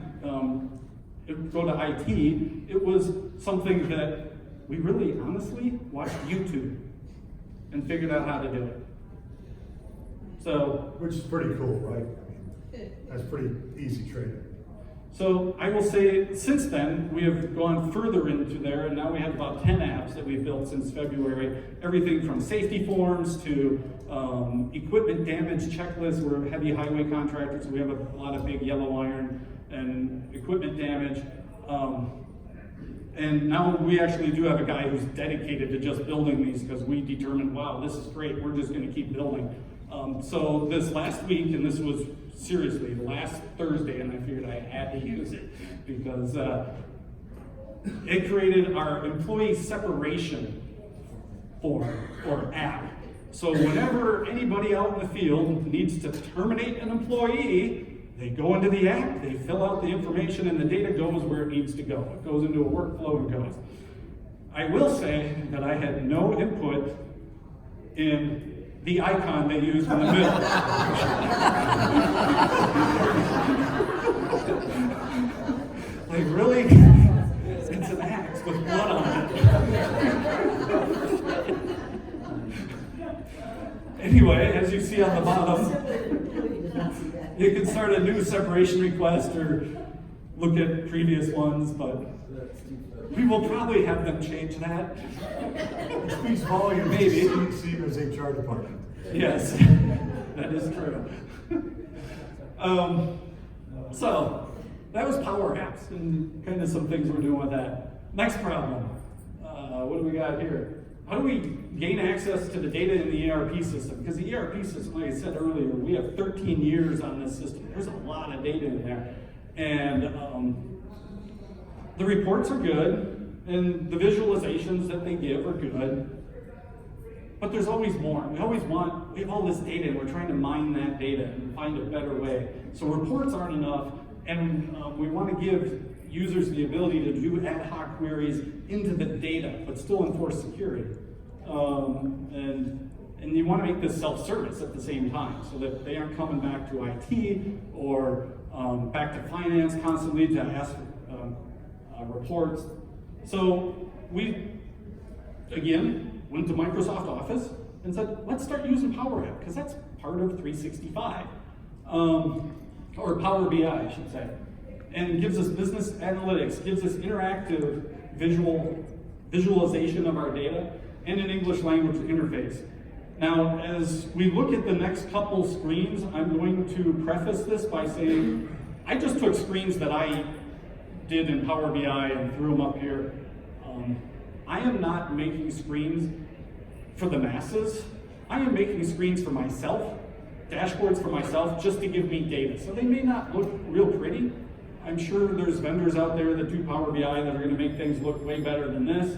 go to IT, it was something that we really honestly watched YouTube and figured out how to do it. So, Which is pretty cool, right? I mean, that's pretty easy training. so I will say since then, we have gone further into there, and now we have about 10 apps that we've built since February. Everything from safety forms to equipment damage checklists. We're a heavy highway contractors, so we have a lot of big yellow iron and equipment damage. And now we actually do have a guy who's dedicated to just building these because we determined, wow, this is great, we're just gonna keep building. So this last week, and this was seriously last Thursday, and I figured I had to use it because it created our employee separation form or app. So whenever anybody out in the field needs to terminate an employee, they go into the app, they fill out the information, and the data goes where it needs to go. It goes into a workflow and goes. I will say that I had no input in the icon they used in the middle. Like, really? It's an axe with blood on it. Anyway, as you see on the bottom, you can start a new separation request or look at previous ones, but we will probably have them change that. It speaks volumes Maybe. to Seaver's HR department. Yes, that is true. So, that was Power Apps and kind of some things we're doing with that. Next problem. What do we got here? How do we gain access to the data in the ERP system? Because the ERP system, like I said earlier, we have 13 years on this system. There's a lot of data in there. And the reports are good, and the visualizations that they give are good. But there's always more. We have all this data, and we're trying to mine that data and find a better way. So reports aren't enough, and we want to give users the ability to do ad hoc queries into the data, but still enforce security. And you want to make this self-service at the same time, so that they aren't coming back to IT or back to finance constantly to ask reports. So we, again, went to Microsoft Office and said, let's start using Power App, because that's part of 365, or Power BI, I should say. And it gives us business analytics, gives us interactive visualization of our data, and an English language interface. Now, as we look at the next couple screens, I'm going to preface this by saying, I just took screens that I did in Power BI and threw them up here. I am not making screens for the masses. I am making screens for myself, dashboards for myself, just to give me data. So they may not look real pretty. I'm sure there's vendors out there that do Power BI that are going to make things look way better than this.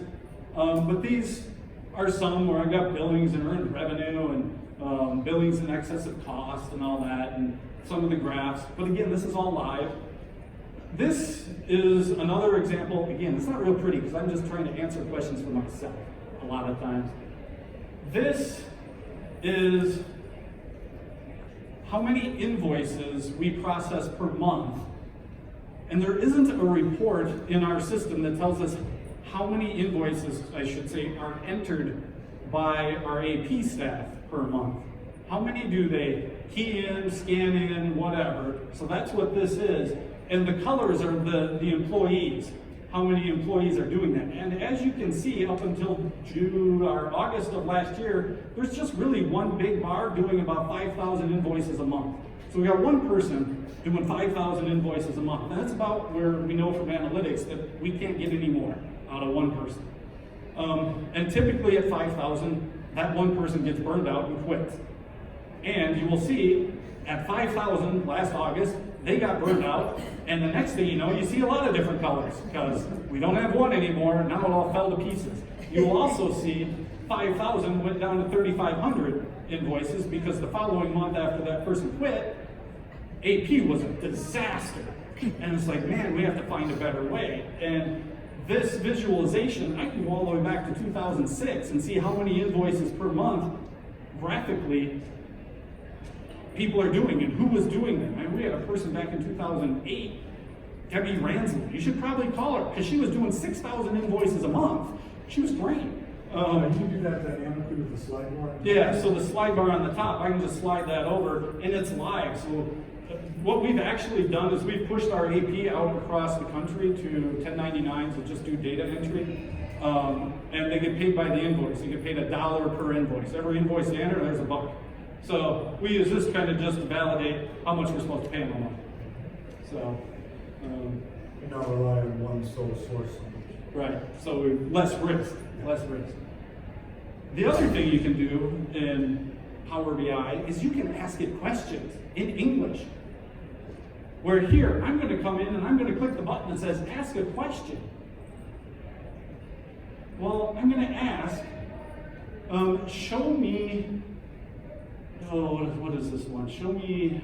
But these are some where I've got billings and earned revenue and billings in excess of cost and all that, and some of the graphs. But again, this is all live. This is another example. Again, it's not real pretty because I'm just trying to answer questions for myself a lot of times. This is how many invoices we process per month. And there isn't a report in our system that tells us how many invoices, I should say, are entered by our AP staff per month. How many do they key in, scan in, whatever? So that's what this is. And the colors are the employees, how many employees are doing that. And as you can see, up until June or August of last year, there's just really one big bar doing about 5,000 invoices a month. So we got one person doing 5,000 invoices a month. And that's about where we know from analytics that we can't get any more out of one person. And typically at 5,000, that one person gets burned out and quits. And you will see at 5,000 last August, they got burned out, and the next thing you know, you see a lot of different colors, because we don't have one anymore, now it all fell to pieces. You will also see 5,000 went down to 3,500 invoices, because the following month after that person quit, AP was a disaster. And it's like, man, we have to find a better way. And this visualization, I can go all the way back to 2006 and see how many invoices per month, graphically, people are doing and who was doing them. And we had a person back in 2008, Debbie Ransley. You should probably call her because she was doing 6,000 invoices a month. She was great. You can do that dynamically with the slide bar? Yeah, so the slide bar on the top, I can just slide that over and it's live. So what we've actually done is we've pushed our AP out across the country to 1099s that just do data entry. And they get paid by the invoice. They get paid $1 per invoice. Every invoice they enter, there's $1. So we use this kind of just to validate how much we're supposed to pay them a month. So, You're not relying on one sole source. right, so less risk, less risk. The other thing you can do in Power BI is you can ask it questions in English. Where here, I'm going to come in and I'm going to click the button that says ask a question. Well, I'm going to ask, show me, what is this one? Show me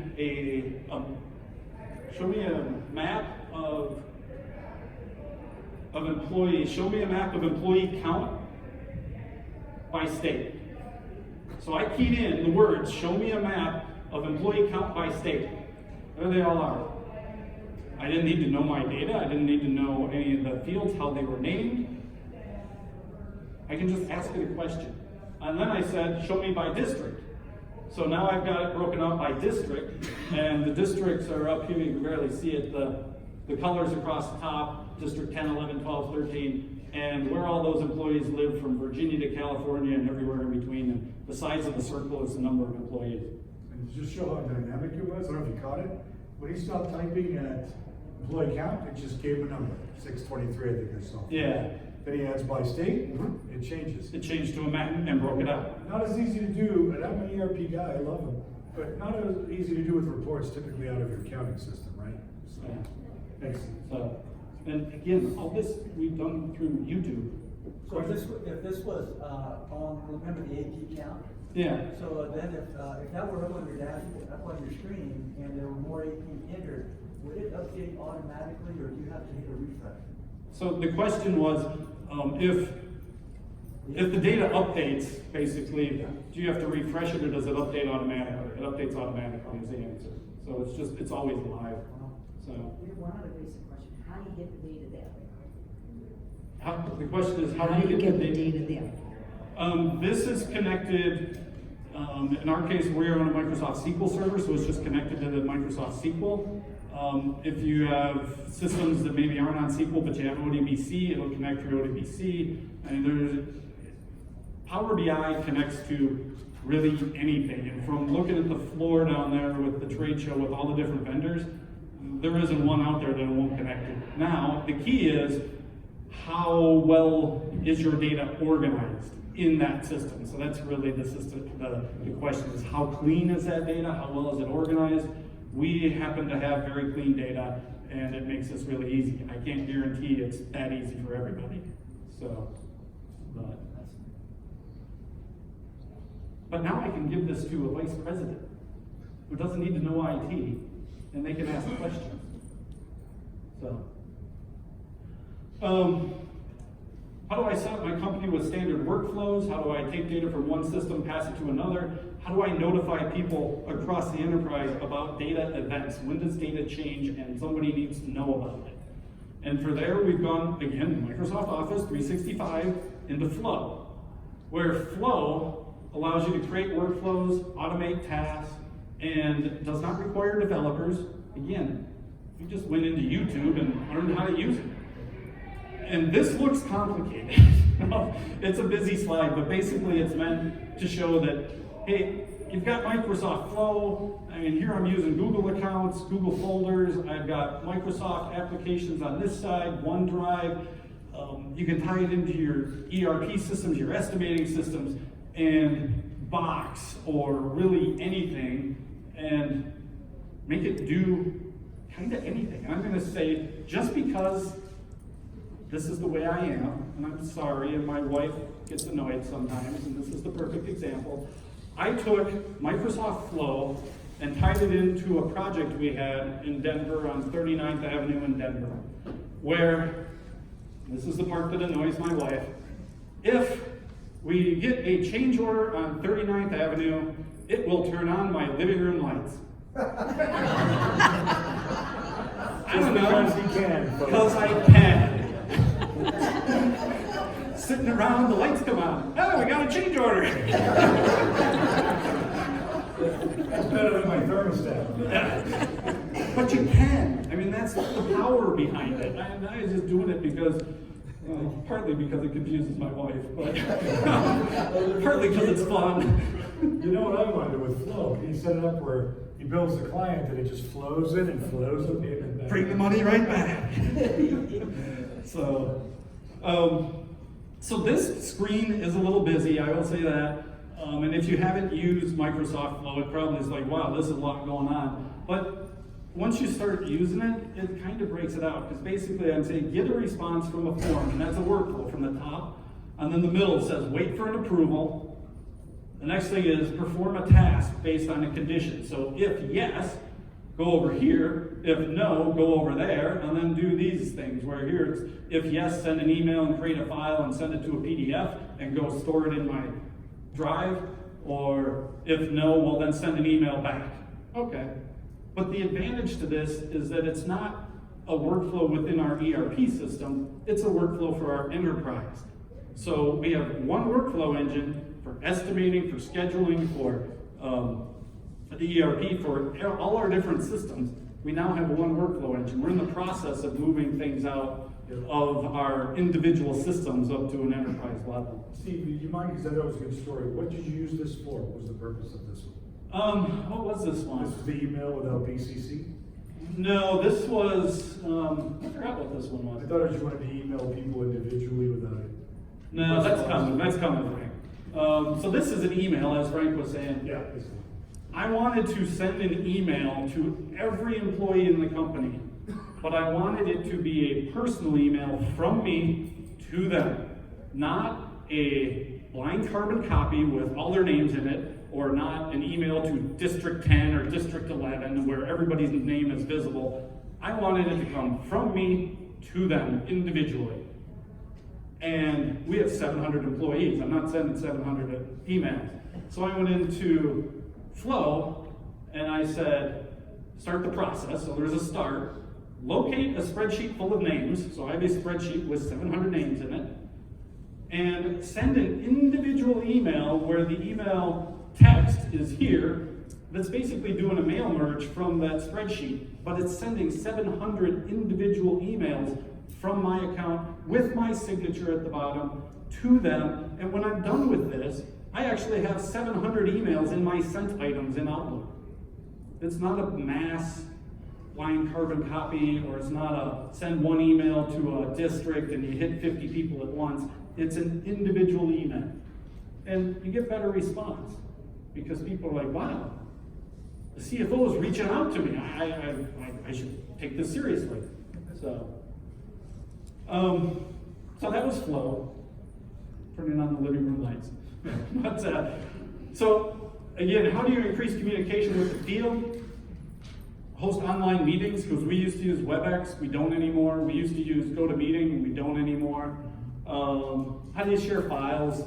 a map of employees. Show me a map of employee count by state. So I keyed in the words, show me a map of employee count by state. There they all are. I didn't need to know my data. I didn't need to know any of the fields, how they were named. I can just ask it a question. And then I said, show me by district. So now I've got it broken up by district, and the districts are up here, you can barely see it, the colors across the top, District 10, 11, 12, 13, and where all those employees live from Virginia to California and everywhere in between, and the size of the circle is the number of employees. And to just show how dynamic it was, I don't know if you caught it, when he stopped typing at employee count, it just gave a number, 623 I think I saw. Yeah. Then he adds by state, it changes. It changed to a map and broke it out. Not as easy to do, and I'm an ERP guy, I love them, but not as easy to do with reports typically out of your accounting system, right? So, Yeah. excellent. So, and again, all this we've done through YouTube. So if this was, on, remember the AP count? Yeah. So then if that were up on your dashboard, up on your screen, and there were more AP entered, would it update automatically, or do you have to hit a refresh? So the question was, if the data updates, basically, do you have to refresh it or does it update automatically? It updates automatically is the answer. So it's always live. So We have one other basic question. How do you get the data there? the question is, how do you get the data? there? This is connected, in our case, we're on a Microsoft SQL server, so it's just connected to the Microsoft SQL. If you have systems that maybe aren't on SQL, but you have ODBC, it'll connect through ODBC. And Power BI connects to really anything. And from looking at the floor down there with the trade show with all the different vendors, there isn't one out there that won't connect to. Now, the key is, how well is your data organized in that system? So that's really the system. The question is, how clean is that data? How well is it organized? We happen to have very clean data, and it makes this really easy. I can't guarantee it's that easy for everybody. So, but now I can give this to a vice president who doesn't need to know IT, and they can ask questions. So, how do I set up my company with standard workflows? How do I take data from one system, pass it to another? How do I notify people across the enterprise about data events? When does data change and somebody needs to know about it? And for there, we've gone, again, Microsoft Office 365 into Flow, where Flow allows you to create workflows, automate tasks, and does not require developers. Again, you just went into YouTube and learned how to use it. And this looks complicated. It's a busy slide, but basically it's meant to show that, hey, you've got Microsoft Flow. I mean, here I'm using Google accounts, Google folders. I've got Microsoft applications on this side, OneDrive. You can tie it into your ERP systems, your estimating systems, and Box, or really anything, and make it do kind of anything. And I'm going to say, just because this is the way I am, and I'm sorry, and my wife gets annoyed sometimes, and this is the perfect example. I took Microsoft Flow and tied it into a project we had in Denver on 39th Avenue in Denver, where This is the part that annoys my wife. If we get a change order on 39th Avenue, it will turn on my living room lights. I don't know. Because he can, folks. Because I can. Sitting around, the lights come on. Oh, we got a change order. That's better than my thermostat. But you can. I mean, that's the power behind it. I was just doing it because, partly because it confuses my wife, but partly because it's fun. You know what I wonder with Flow? He set it up where he bills the client and it just flows in and flows the payment back. Bring the money right back. So, so this screen is a little busy, I will say that. And if you haven't used Microsoft Flow, it probably is like, wow, this is a lot going on. But once you start using it, it kind of breaks it out. Because basically I'm saying get a response from a form, and that's a workflow from the top. And then the middle says wait for an approval. The next thing is perform a task based on a condition. So if yes, go over here. If no, go over there. And then do these things where here it's if yes, send an email and create a file and send it to a PDF and go store it in my drive. Or if no, well then send an email back. Okay. But the advantage to this is that it's not a workflow within our ERP system, it's a workflow for our enterprise. So we have one workflow engine for estimating, for scheduling, for the ERP, for all our different systems. We now have one workflow engine. We're in the process of moving things out of our individual systems up to an enterprise level. Steve, you mind, because I know it's a good story. What did you use this for? What was the purpose of this one? What was this one? This is the email without BCC? No, this was, I forgot what this one I was. thought it was you wanted to email people individually without it. No, that's coming, Frank. So this is an email, as Frank was saying. Yeah. this is- I wanted to send an email to every employee in the company, but I wanted it to be a personal email from me to them, not a blind carbon copy with all their names in it, or not an email to District 10 or District 11 where everybody's name is visible. I wanted it to come from me to them individually. And we have 700 employees. I'm not sending 700 emails. So I went into Flow and I said, start the process. So there's a start. Locate a spreadsheet full of names. So I have a spreadsheet with 700 names in it. And send an individual email where the email text is here. That's basically doing a mail merge from that spreadsheet. But it's sending 700 individual emails from my account with my signature at the bottom to them. And when I'm done with this, I actually have 700 emails in my sent items in Outlook. It's not a mass line carbon copy, or it's not a send one email to a district and you hit 50 people at once. It's an individual email. And you get better response because people are like, wow, the CFO is reaching out to me. I should take this seriously. So that was Flow, turning on the living room lights. But, so again, how do you increase communication with the field? Host online meetings, because we used to use WebEx, we don't anymore. We used to use GoToMeeting, we don't anymore. How do you share files?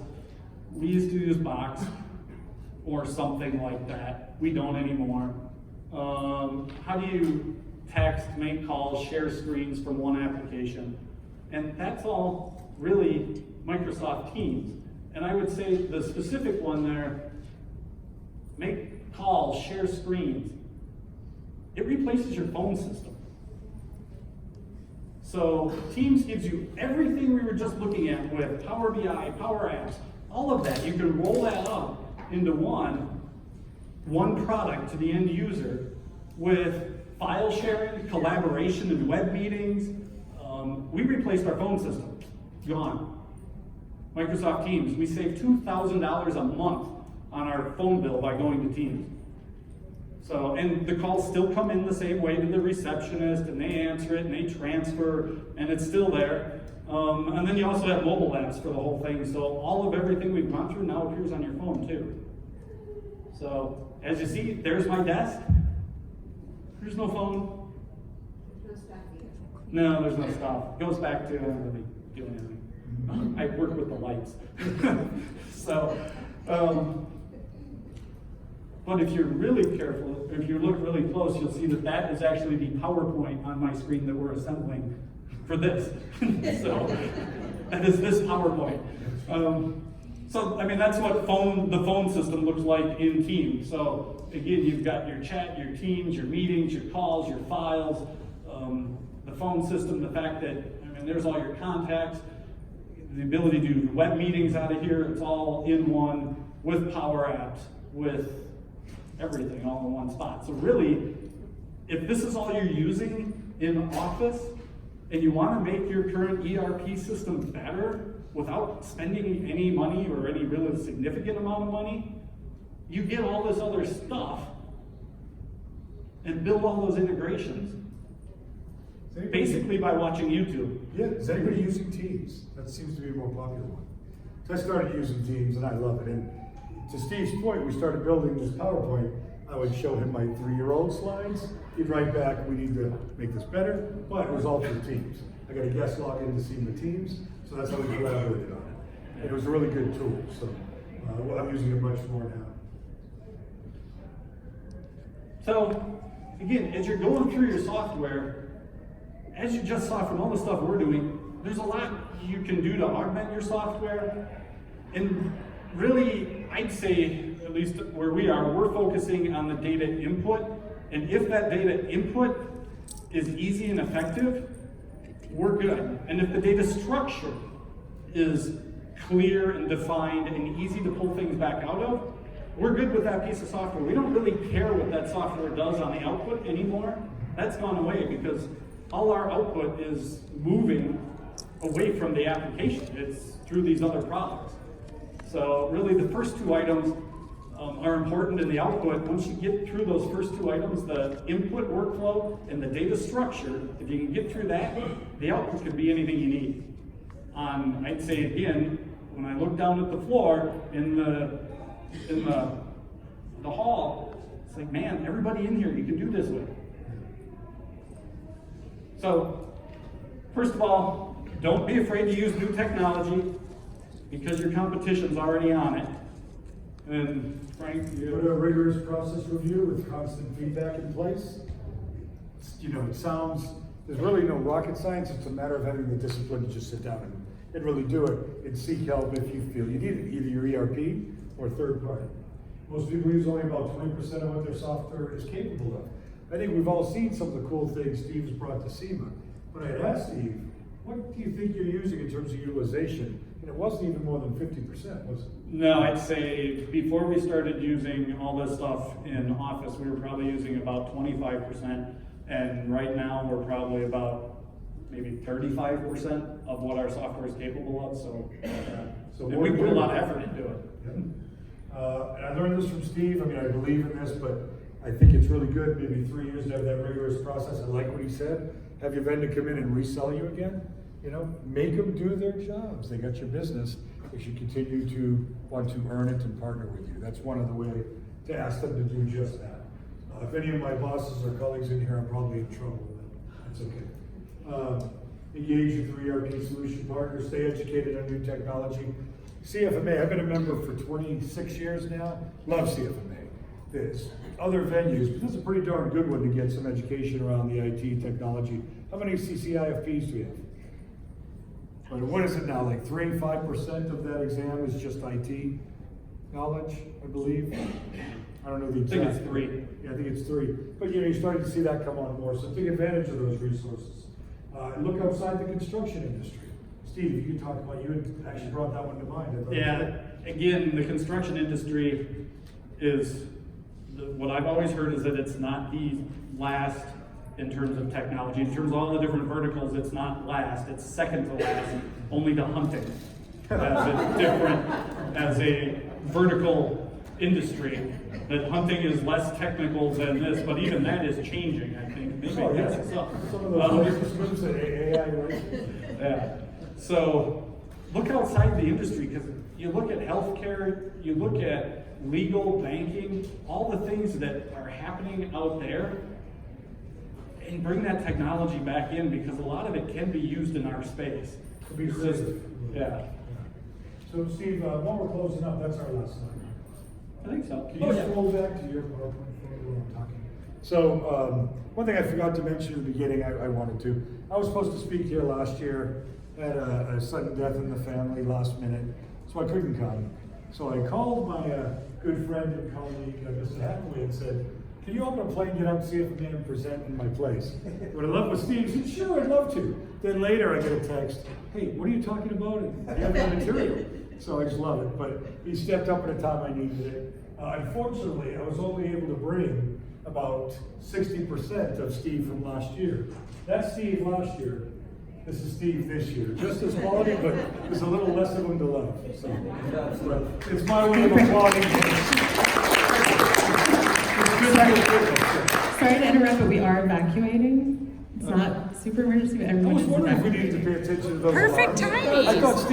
We used to use Box or something like that. We don't anymore. How do you text, make calls, share screens from one application? And that's all really Microsoft Teams. And I would say the specific one there, make calls, share screens. It replaces your phone system. So Teams gives you everything we were just looking at with Power BI, Power Apps, all of that. You can roll that up into one product to the end user with file sharing, collaboration, and web meetings. We replaced our phone system. Gone. Microsoft Teams, we save $2,000 a month on our phone bill by going to Teams. So, and the calls still come in the same way to the receptionist, and they answer it, and they transfer, and it's still there. And then you also have mobile apps for the whole thing, so all of everything we've gone through now appears on your phone too. So, as you see, there's my desk. There's no phone. No, there's no stop. Goes back to I don't really do anything. I work with the lights. So, but if you're really careful, if you look really close, you'll see that that is actually the PowerPoint on my screen that we're assembling for this. So, that is this PowerPoint. So, I mean, that's what the phone system looks like in Teams. So, again, you've got your chat, your Teams, your meetings, your calls, your files, the phone system, the fact that, I mean, there's all your contacts, the ability to do web meetings out of here, it's all in one with Power Apps, with everything all in one spot. So really, if this is all you're using in Office, and you want to make your current ERP system better without spending any money or any really significant amount of money, you get all this other stuff and build all those integrations basically by watching YouTube. Yeah, is anybody using Teams? That seems to be a more popular one. So I started using Teams and I love it. And to Steve's point, we started building this PowerPoint. I would show him my 3-year-old slides. He'd write back, we need to make this better, but it was all through Teams. I got a guest login to see my Teams, so that's how we collaborated on it. And it was a really good tool, so I'm using it much more now. So, again, as you're going through your software, as you just saw from all the stuff we're doing, there's a lot you can do to augment your software. And really, I'd say, at least where we are, we're focusing on the data input. And if that data input is easy and effective, we're good. And if the data structure is clear and defined and easy to pull things back out of, we're good with that piece of software. We don't really care what that software does on the output anymore. That's gone away because all our output is moving away from the application. It's through these other products. So really the first 2 items are important in the output. Once you get through those first 2 items, the input workflow and the data structure, if you can get through that, the output could be anything you need. I'd say again, when I look down at the floor in the hall, it's like, man, everybody in here you can do this with. So, first of all, don't be afraid to use new technology because your competition's already on it. And Frank, Put a rigorous process review with constant feedback in place. You know, it sounds, there's really no rocket science. It's a matter of having the discipline to just sit down and really do it and seek help if you feel you need it, either your ERP or third party. Most people use only about 20% of what their software is capable of. I think we've all seen some of the cool things Steve's brought to SEMA. But I had asked Steve, what do you think you're using in terms of utilization? And it wasn't even more than 50%, was it? no, I'd say before we started using all this stuff in Office, we were probably using about 25%. And right now, we're probably about maybe 35% of what our software is capable of. So and we put a lot of effort into it. And I learned this from Steve. I mean, I believe in this, but I think it's really good, maybe 3 years to have that rigorous process. I like what he said. Have your vendor come in and resell you again. You know, make them do their jobs. They got your business. They should continue to want to earn it and partner with you. That's one of the ways to ask them to do just that. If any of my bosses or colleagues in here, I'm probably in trouble with them. That's okay. Engage with your ERP solution partners. Stay educated on new technology. CFMA, I've been a member for 26 years now. Love CFMA. There's other venues, but this is a pretty darn good one to get some education around the IT technology. How many CCIFPs do we have? But what is it now, like 5% of that exam is just IT knowledge, I believe? I don't know the exact. I think it's 3. Yeah, I think it's 3. But you know, you're starting to see that come on more, so take advantage of those resources. And look outside the construction industry. Steve, you can talk about, you had actually brought that one to mind. I thought. Yeah, again, the construction industry is, what I've always heard is that it's not the last in terms of technology. In terms of all the different verticals, it's not last, it's second to last, only to hunting as a vertical industry. That hunting is less technical than this, but even that is changing, I think. Maybe Oh, yeah. Some of those latest moves that AI, right? Yeah. So look outside the industry, because you look at healthcare, you look at legal, banking, all the things that are happening out there. and bring that technology back in, because a lot of it can be used in our space. To be It's just- creative. Yeah, So Steve, while we're closing up, that's our last slide. I think so. Can you scroll back to your PowerPoint photo while I'm talking? So, one thing I forgot to mention in the beginning, I wanted to. I was supposed to speak here last year, had a sudden death in the family last minute, so I couldn't come. So I called my good friend and colleague, Mr. Hathaway, and said, can you open a plane, get out to CFMA and present in my place? Would I love with Steve? He said, sure, I'd love to. Then later I get a text, hey, what are you talking about? Do you have any material? So I just love it, but he stepped up at a time I needed it. Unfortunately, I was only able to bring about 60% of Steve from last year. That's Steve last year. This is Steve this year. Just as quality, but there's a little less of him to love. So but it's my way of applauding him. It's good to be with us. Sorry to interrupt, but we are evacuating. It's not super emergency, but I was everyone is wondering if we needed to evacuating. pay attention to those Perfect alarms. timing. I thought Steve